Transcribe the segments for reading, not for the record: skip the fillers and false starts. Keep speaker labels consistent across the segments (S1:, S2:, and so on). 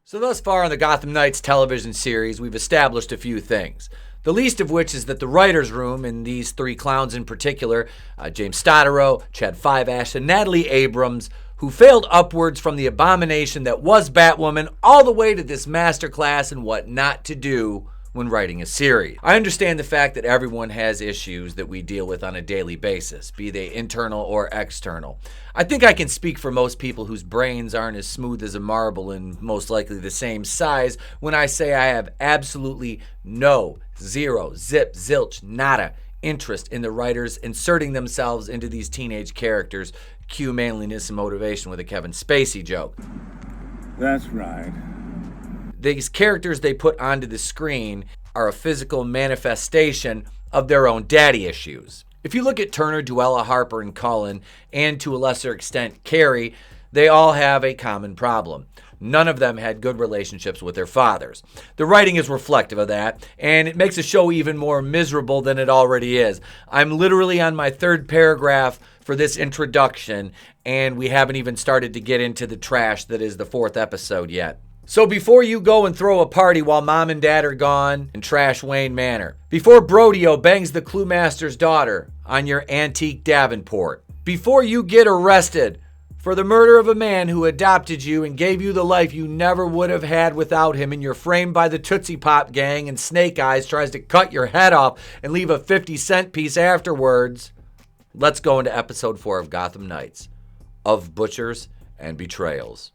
S1: So thus far on the Gotham Knights television series, we've established a few things. The least of which is that the writer's room, and these three clowns in particular, James Stottero, Chad Fiveash, and Natalie Abrams, who failed upwards from the abomination that was Batwoman all the way to this masterclass in what not to do when writing a series. I understand the fact that everyone has issues that we deal with on a daily basis, be they internal or external. I think I can speak for most people whose brains aren't as smooth as a marble and most likely the same size when I say I have absolutely zero, zip, zilch, nada interest in the writers inserting themselves into these teenage characters. Cue manliness and motivation with a Kevin Spacey joke.
S2: That's right.
S1: These characters they put onto the screen are a physical manifestation of their own daddy issues. If you look at Turner, Duella, Harper, and Cullen, and to a lesser extent Carrie, they all have a common problem. None of them had good relationships with their fathers. The writing is reflective of that, and it makes the show even more miserable than it already is. I'm literally on my third paragraph for this introduction, and we haven't even started to get into the trash that is the fourth episode yet. So before you go and throw a party while mom and dad are gone and trash Wayne Manor, before Brodeo bangs the Cluemaster's daughter on your antique Davenport, before you get arrested for the murder of a man who adopted you and gave you the life you never would have had without him, and you're framed by the Tootsie Pop gang and Snake Eyes tries to cut your head off and leave a 50-cent piece afterwards, let's go into episode 4 of Gotham Knights, of Butchers and Betrayals.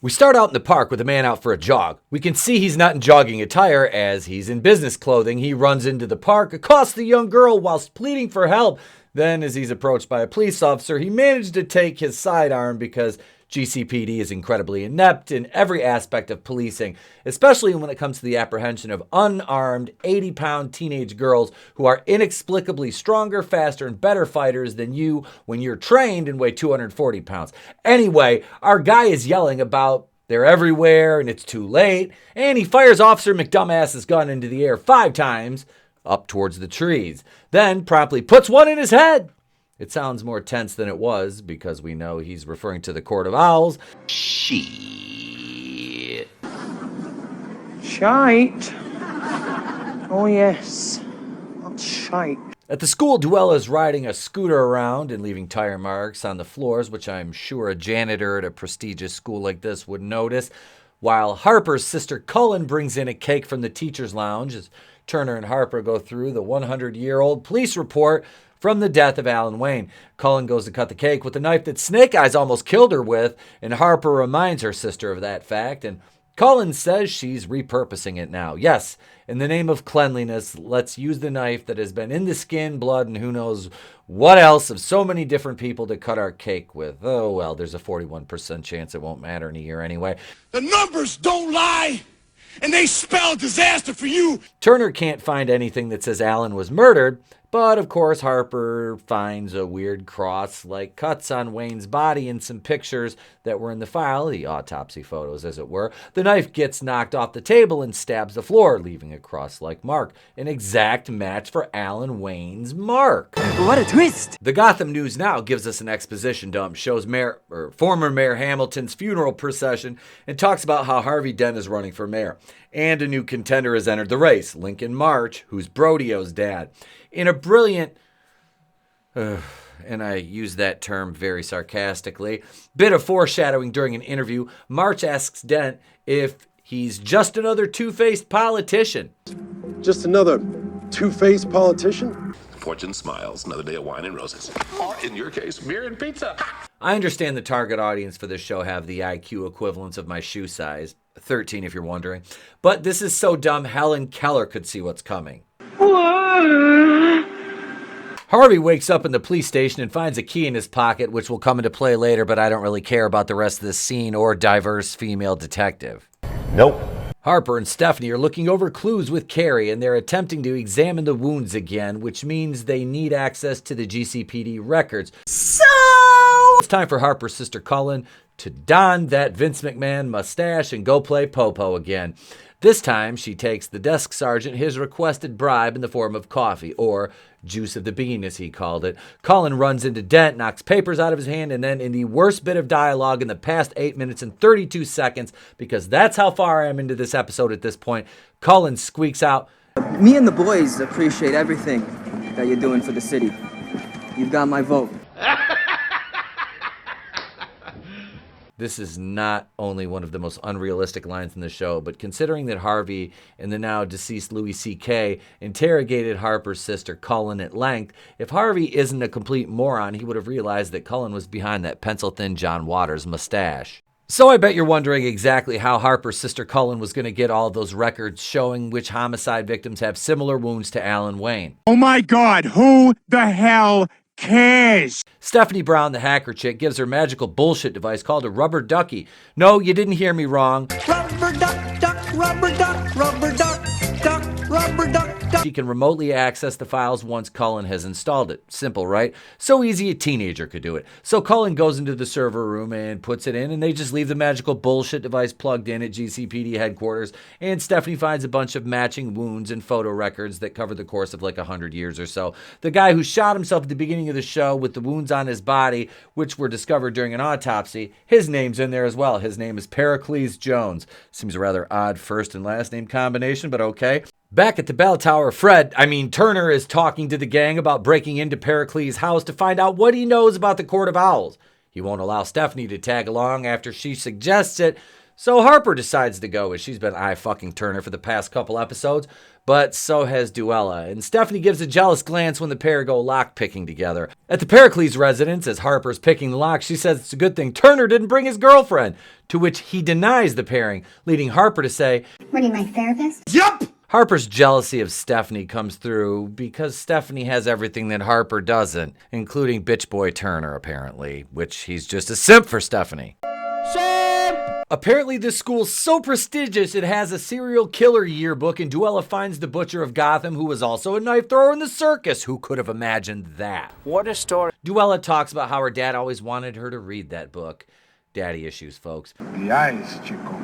S1: We start out in the park with a man out for a jog. We can see he's not in jogging attire as he's in business clothing. He runs into the park, accosts the young girl whilst pleading for help. Then, as he's approached by a police officer, he managed to take his sidearm because GCPD is incredibly inept in every aspect of policing, especially when it comes to the apprehension of unarmed 80-pound teenage girls who are inexplicably stronger, faster, and better fighters than you when you're trained and weigh 240 pounds. Anyway, our guy is yelling about they're everywhere and it's too late, and he fires Officer McDumbass's gun into the air 5 times up towards the trees, then promptly puts one in his head. It sounds more tense than it was because we know he's referring to the Court of Owls. Shit.
S3: Shite. Oh yes, that's shite.
S1: At the school, Duella's riding a scooter around and leaving tire marks on the floors, which I'm sure a janitor at a prestigious school like this would notice, while Harper's sister Cullen brings in a cake from the teacher's lounge as Turner and Harper go through the 100-year-old police report from the death of Alan Wayne. Cullen goes to cut the cake with the knife that Snake Eyes almost killed her with, and Harper reminds her sister of that fact, and Cullen says she's repurposing it now. Yes, in the name of cleanliness, let's use the knife that has been in the skin, blood, and who knows what else of so many different people to cut our cake with. Oh, well, there's a 41% chance it won't matter in a year anyway.
S2: The numbers don't lie, and they spell disaster for you.
S1: Turner can't find anything that says Alan was murdered, but of course Harper finds a weird cross-like cuts on Wayne's body and some pictures that were in the file, the autopsy photos as it were. The knife gets knocked off the table and stabs the floor, leaving a cross-like mark, an exact match for Alan Wayne's mark.
S3: What a twist!
S1: The Gotham News Now gives us an exposition dump, shows former Mayor Hamilton's funeral procession, and talks about how Harvey Dent is running for mayor. And a new contender has entered the race, Lincoln March, who's Brodeo's dad. In a brilliant, and I use that term very sarcastically, bit of foreshadowing during an interview, March asks Dent if he's just another two-faced politician.
S4: Just another two-faced politician?
S5: Fortune smiles, another day of wine and roses. Or, in your case, beer and pizza.
S1: I understand the target audience for this show have the IQ equivalents of my shoe size, 13 if you're wondering, but this is so dumb Helen Keller could see what's coming. Harvey wakes up in the police station and finds a key in his pocket, which will come into play later, but I don't really care about the rest of this scene or diverse female detective.
S5: Nope.
S1: Harper and Stephanie are looking over clues with Carrie, and they're attempting to examine the wounds again, which means they need access to the GCPD records. So it's time for Harper's sister Cullen to don that Vince McMahon mustache and go play Popo again. This time, she takes the desk sergeant his requested bribe in the form of coffee, or Juice of the bean, as he called it. Cullen runs into Dent, knocks papers out of his hand, and then in the worst bit of dialogue in the past 8 minutes and 32 seconds, because that's how far I am into this episode at this point, Cullen squeaks out,
S3: Me and the boys appreciate everything that you're doing for the city. You've got my vote.
S1: This is not only one of the most unrealistic lines in the show, but considering that Harvey and the now deceased Louis C.K. interrogated Harper's sister Cullen at length, if Harvey isn't a complete moron, he would have realized that Cullen was behind that pencil-thin John Waters mustache. So I bet you're wondering exactly how Harper's sister Cullen was going to get all of those records showing which homicide victims have similar wounds to Alan Wayne.
S2: Oh my God, who the hell cares?
S1: Stephanie Brown, the hacker chick, gives her magical bullshit device called a rubber ducky. No, you didn't hear me wrong.
S3: Rubber duck, duck, rubber duck, rubber duck, duck, rubber duck, duck.
S1: She can remotely access the files once Cullen has installed it. Simple, right? So easy a teenager could do it. So Cullen goes into the server room and puts it in, and they just leave the magical bullshit device plugged in at GCPD headquarters, and Stephanie finds a bunch of matching wounds and photo records that cover the course of like 100 years or so. The guy who shot himself at the beginning of the show with the wounds on his body, which were discovered during an autopsy, his name's in there as well. His name is Pericles Jones. Seems a rather odd first and last name combination, but okay. Back at the bell tower, Turner is talking to the gang about breaking into Pericles' house to find out what he knows about the Court of Owls. He won't allow Stephanie to tag along after she suggests it, so Harper decides to go, as she's been eye-fucking Turner for the past couple episodes, but so has Duella, and Stephanie gives a jealous glance when the pair go lock-picking together. At the Pericles residence, as Harper's picking the lock, she says it's a good thing Turner didn't bring his girlfriend, to which he denies the pairing, leading Harper to say,
S6: What are you, my therapist?
S2: Yup!
S1: Harper's jealousy of Stephanie comes through because Stephanie has everything that Harper doesn't, including bitch boy Turner, apparently, which he's just a simp for Stephanie. Apparently this school's so prestigious it has a serial killer yearbook, and Duella finds the Butcher of Gotham, who was also a knife thrower in the circus. Who could have imagined that?
S3: What a story.
S1: Duella talks about how her dad always wanted her to read that book. Daddy issues, folks.
S7: The eyes, Chico.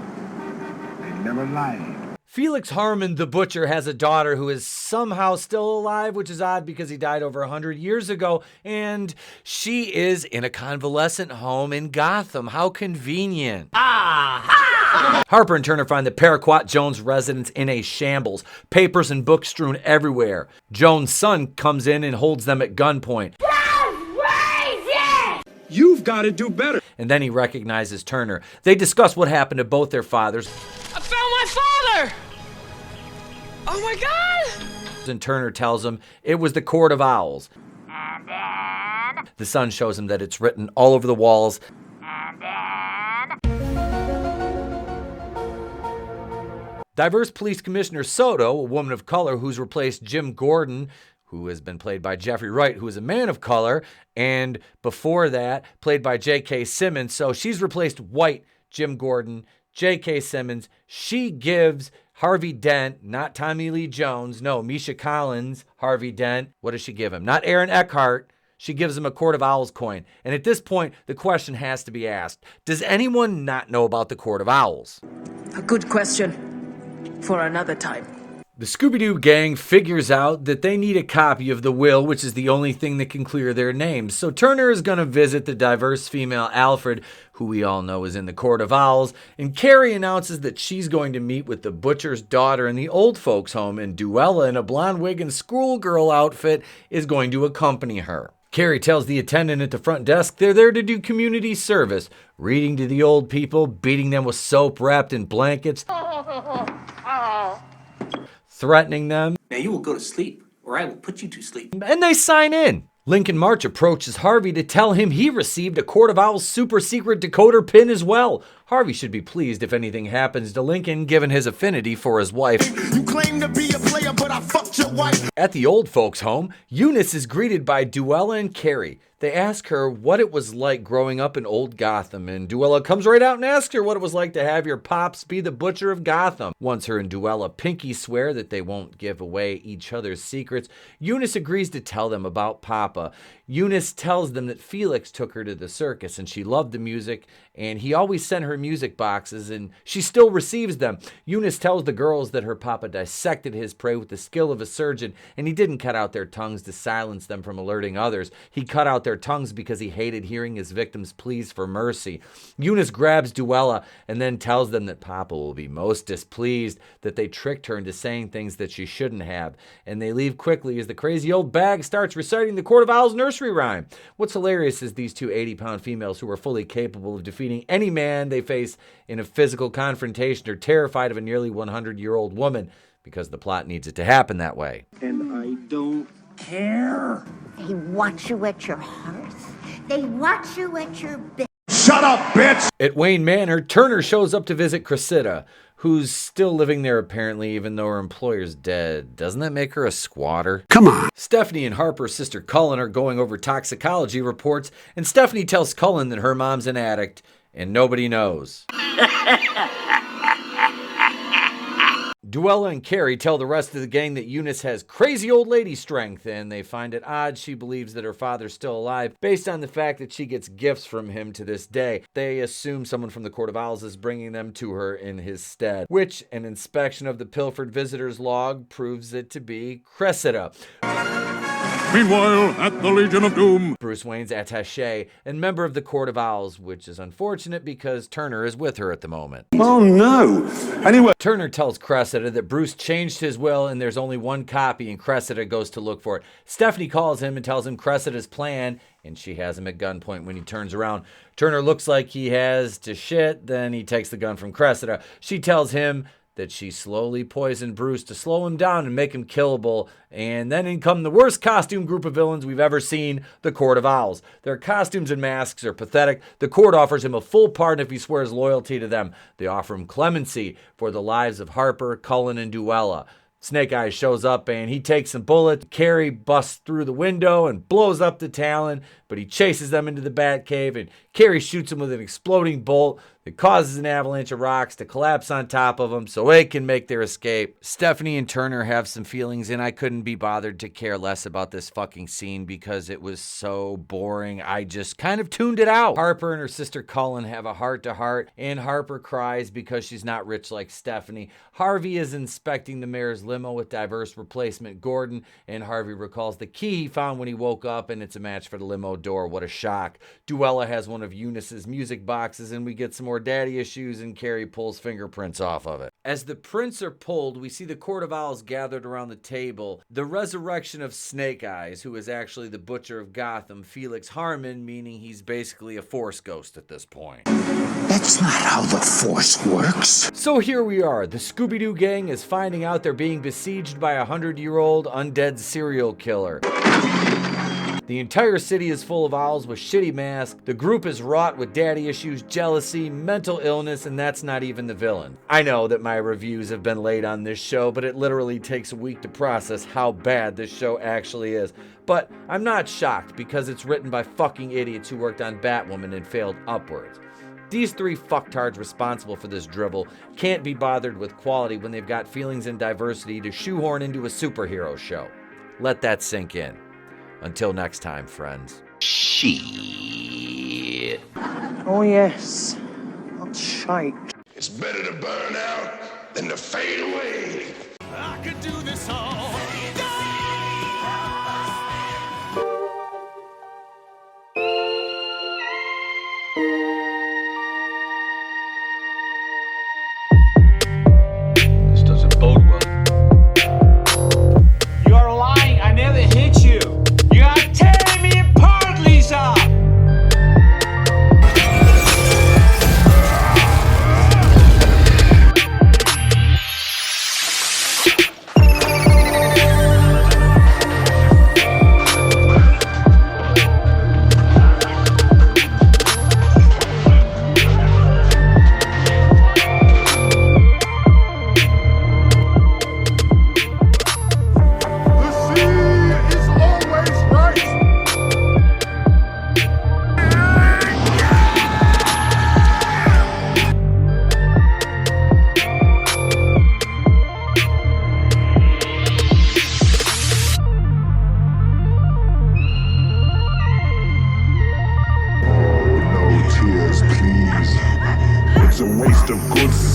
S7: They never lie.
S1: Felix Harmon, the Butcher, has a daughter who is somehow still alive, which is odd because he died over 100 years ago, and she is in a convalescent home in Gotham. How convenient. Harper and Turner find the Paraquat Jones residence in a shambles. Papers and books strewn everywhere. Jones' son comes in and holds them at gunpoint.
S4: You've got to do better.
S1: And then he recognizes Turner. They discuss what happened to both their fathers.
S8: I found my father! Oh my God!
S1: And Turner tells him it was the Court of Owls. The son shows him that it's written all over the walls. Diverse Police Commissioner Soto, a woman of color who's replaced Jim Gordon, who has been played by Jeffrey Wright, who is a man of color, and before that, played by J.K. Simmons. So she's replaced white Jim Gordon, J.K. Simmons. She gives Harvey Dent, not Tommy Lee Jones, no, Misha Collins, Harvey Dent. What does she give him? Not Aaron Eckhart. She gives him a Court of Owls coin. And at this point, the question has to be asked. Does anyone not know about the Court of Owls?
S9: A good question for another time.
S1: The Scooby-Doo gang figures out that they need a copy of the will, which is the only thing that can clear their names. So Turner is going to visit the diverse female Alfred, who we all know is in the Court of Owls, and Carrie announces that she's going to meet with the Butcher's daughter in the old folks' home, and Duella in a blonde wig and schoolgirl outfit is going to accompany her. Carrie tells the attendant at the front desk they're there to do community service, reading to the old people, beating them with soap wrapped in blankets, threatening them.
S10: Now you will go to sleep, or I will put you to sleep.
S1: And they sign in. Lincoln March approaches Harvey to tell him he received a Court of Owls super secret decoder pin as well. Harvey should be pleased if anything happens to Lincoln, given his affinity for his wife.
S2: You claim to be a player, but I fucked your wife.
S1: At the old folks' home, Eunice is greeted by Duella and Carrie. They ask her what it was like growing up in old Gotham, and Duella comes right out and asks her what it was like to have your pops be the Butcher of Gotham. Once her and Duella pinky swear that they won't give away each other's secrets, Eunice agrees to tell them about Papa. Eunice tells them that Felix took her to the circus and she loved the music and he always sent her music boxes and she still receives them. Eunice tells the girls that her papa dissected his prey with the skill of a surgeon and he didn't cut out their tongues to silence them from alerting others. He cut out their tongues because he hated hearing his victims' pleas for mercy. Eunice grabs Duella and then tells them that papa will be most displeased that they tricked her into saying things that she shouldn't have. And they leave quickly as the crazy old bag starts reciting the Court of Owls nursery rhyme. What's hilarious is these two 80-pound females who are fully capable of defeating any man they face in a physical confrontation are terrified of a nearly 100-year-old woman because the plot needs it to happen that way.
S7: And I don't care.
S6: They watch you at your hearth. They watch you at your bed.
S7: Shut up, bitch!
S1: At Wayne Manor, Turner shows up to visit Cressida, who's still living there apparently even though her employer's dead. Doesn't that make her a squatter?
S7: Come on.
S1: Stephanie and Harper's sister Cullen are going over toxicology reports, and Stephanie tells Cullen that her mom's an addict, and nobody knows. Duella and Carrie tell the rest of the gang that Eunice has crazy old lady strength, and they find it odd she believes that her father's still alive based on the fact that she gets gifts from him to this day. They assume someone from the Court of Owls is bringing them to her in his stead, which an inspection of the pilfered visitor's log proves it to be Cressida.
S2: Meanwhile, at the Legion of Doom,
S1: Bruce Wayne's attaché and member of the Court of Owls, which is unfortunate because Turner is with her at the moment.
S7: Oh no. Anyway.
S1: Turner tells Cressida that Bruce changed his will and there's only one copy and Cressida goes to look for it. Stephanie calls him and tells him Cressida's plan and she has him at gunpoint when he turns around. Turner looks like he has to shit, then he takes the gun from Cressida. She tells him that she slowly poisoned Bruce to slow him down and make him killable. And then in come the worst costume group of villains we've ever seen, the Court of Owls. Their costumes and masks are pathetic. The court offers him a full pardon if he swears loyalty to them. They offer him clemency for the lives of Harper, Cullen, and Duella. Snake Eyes shows up and he takes some bullets. Carrie busts through the window and blows up the Talon, but he chases them into the Batcave and Carrie shoots him with an exploding bolt that causes an avalanche of rocks to collapse on top of them so they can make their escape. Stephanie and Turner have some feelings and I couldn't be bothered to care less about this fucking scene because it was so boring. I just kind of tuned it out. Harper and her sister Cullen have a heart-to-heart and Harper cries because she's not rich like Stephanie. Harvey is inspecting the mayor's limo with diverse replacement Gordon and Harvey recalls the key he found when he woke up and it's a match for the limo door. What a shock. Duella has one of Eunice's music boxes and we get some more daddy issues and Carrie pulls fingerprints off of it. As the prints are pulled, we see the Court of Owls gathered around the table. The resurrection of Snake Eyes, who is actually the Butcher of Gotham, Felix Harmon, meaning he's basically a Force ghost at this point.
S7: That's not how the Force works.
S1: So here we are. The Scooby-Doo gang is finding out they're being besieged by a 100-year-old undead serial killer. The entire city is full of owls with shitty masks. The group is wrought with daddy issues, jealousy, mental illness, and that's not even the villain. I know that my reviews have been late on this show, but it literally takes a week to process how bad this show actually is. But I'm not shocked because it's written by fucking idiots who worked on Batwoman and failed upwards. These three fucktards responsible for this dribble can't be bothered with quality when they've got feelings and diversity to shoehorn into a superhero show. Let that sink in. Until next time, friends.
S5: Shit.
S9: Oh, yes. That's shite.
S5: It's better to burn out than to fade away.
S2: I could do this all.
S1: This doesn't bode well.
S10: You're lying. I never hit you. You are tearing me apart, Lisa.
S7: good